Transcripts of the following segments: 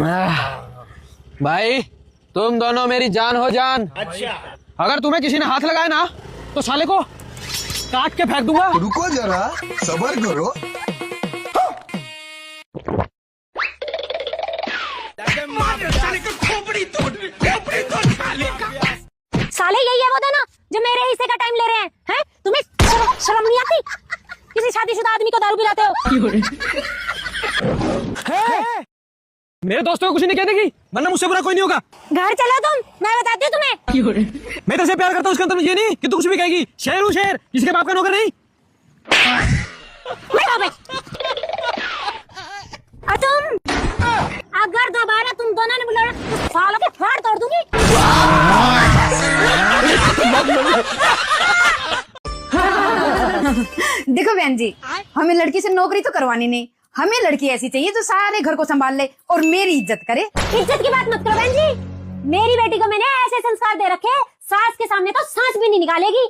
भाई तुम दोनों मेरी जान हो जान। अच्छा, अगर तुम्हें किसी ने हाथ लगाया ना तो साले को काट के फेंक दूंगा। रुको जरा, सबर करो। साले यही है वो दोनों जो मेरे हिस्से का टाइम ले रहे हैं? तुम्हें शर्म नहीं आती? किसी शादीशुदा आदमी को दारू पिलाते हो। मेरे दोस्तों को कुछ नहीं कह देगी, वरना मुझसे बुरा कोई नहीं होगा। घर चलो तुम, मैं बताती हूँ तुम्हें। मैं तेरे से प्यार करता हूँ, उसके अंदर ये नहीं कि तू कुछ भी कहेगी। शेर हूँ शेर, किसी के बाप का नौकर नहीं। तुम अगर दोबारा तुम दोनों ने बुलाया तो सालों के फाड़ तोड़ दूंगी। देखो बहन जी, हमें लड़की से नौकरी तो करवानी नहीं, हमें लड़की ऐसी चाहिए जो सारे घर को संभाल ले और मेरी इज्जत करे। इज्जत की बात मत करो बहन जी। मेरी बेटी को मैंने ऐसे संस्कार दे रखे, सास के सामने तो सांस भी नहीं निकालेगी।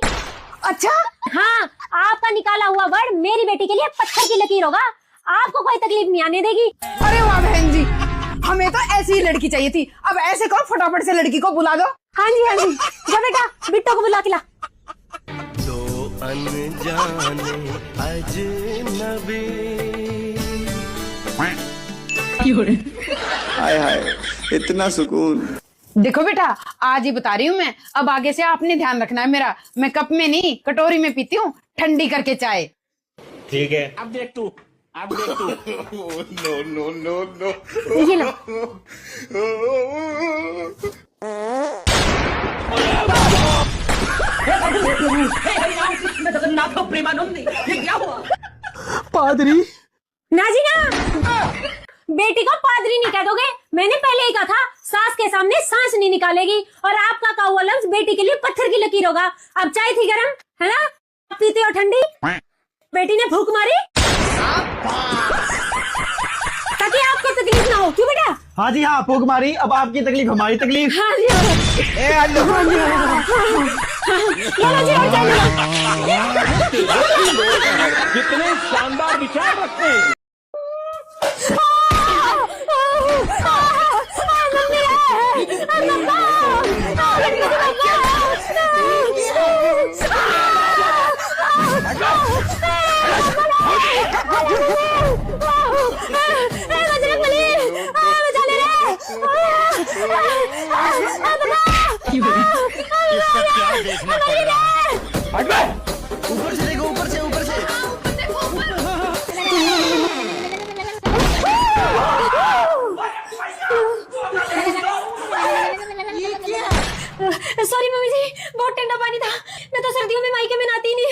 अच्छा हाँ, आपका निकाला हुआ वर्ड मेरी बेटी के लिए पत्थर की लकीर होगा। आपको कोई तकलीफ नहीं आने देगी। अरे वाह बहन जी, हमें तो ऐसी ही लड़की चाहिए थी। अब ऐसे करो, फटाफट से लड़की को बुला दो। हाँ जी हाँ जी, जा बेटा बिट्टो को बुला के ला। दो अनजाने अजनबी। हाय हाय, इतना सुकून। देखो बेटा, आज ही बता रही हूँ मैं, अब आगे से आपने ध्यान रखना है मेरा। मैं कप में नहीं कटोरी में पीती हूँ, ठंडी करके चाय। ठीक है, अब देख तू। No no no no. ये लो। पादरी ना जी ना, बेटी को पादरी नहीं कह दोगे। मैंने पहले ही कहा था सास के सामने सांस नहीं निकालेगी। और आपका कहा हुआ लफ्ज बेटी के लिए पत्थर की लकीर होगा। अब चाय थी गरम, है ना? पीते हो ठंडी। बेटी ने भूख मारी ताकि आपको तकलीफ ना हो। क्यों बेटा? हाँ जी हाँ, फूक मारी। अब आपकी तकलीफ हमारी तकलीफ। हाँ जी हाँ। कितने शानदार विचार रखते हैं। इसका क्या देखना पड़ रहा है? ऊपर से देखो, ऊपर से, ऊपर से। सॉरी मम्मी जी, बहुत ठंडा पानी था। मैं तो सर्दियों में मायके में नहाती नहीं।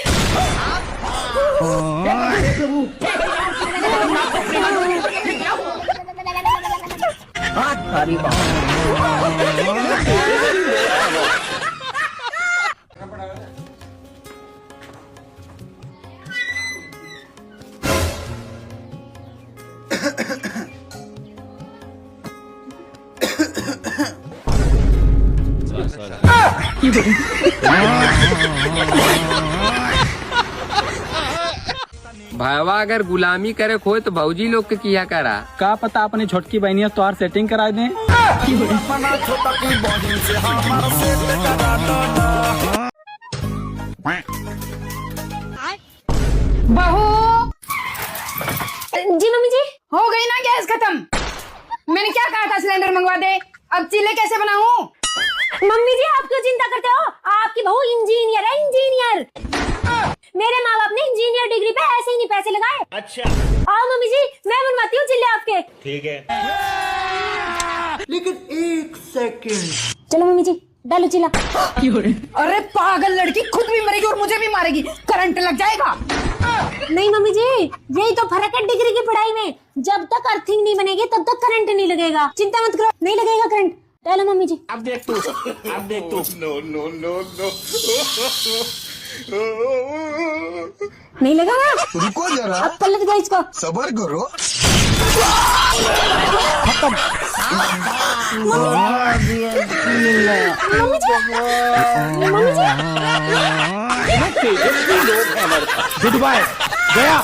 भाईवा अगर गुलामी करे खोए तो भौजी लोग के किया करा। का पता अपनी छोटकी बहनिया तो और सेटिंग करा दें। बहू जी मम्मी जी, हो गई ना गैस खत्म? मैंने क्या कहा था, सिलेंडर मंगवा दे। अब चीले कैसे बनाऊं? मम्मी जी आप क्यों चिंता करते हो? आपकी बहू इंजीनियर है, इंजीनियर। मेरे माँ बाप ने इंजीनियर डिग्री पे ऐसे ही नहीं पैसे लगाए। अच्छा, आओ मम्मी जी, मैं बनवाती हूँ चिल्ले आपके। ठीक है। लेकिन एक सेकंड। चलो मम्मी जी, डालो चिल्ला। अरे पागल लड़की, खुद भी मरेगी और मुझे भी मारेगी। करंट लग जाएगा। नहीं मम्मी जी, यही तो फर्क है डिग्री की पढ़ाई में। जब तक अर्थिंग नहीं बनेगी तब तक करंट नहीं लगेगा। चिंता मत करो, नहीं लगेगा करंट। डालो मम्मी जी। अब देख तू। No no no no. नहीं लगा ना? रुको जरा, अब पलट गया इसको। सबर करो। मम्मी जी गुड बाय गया।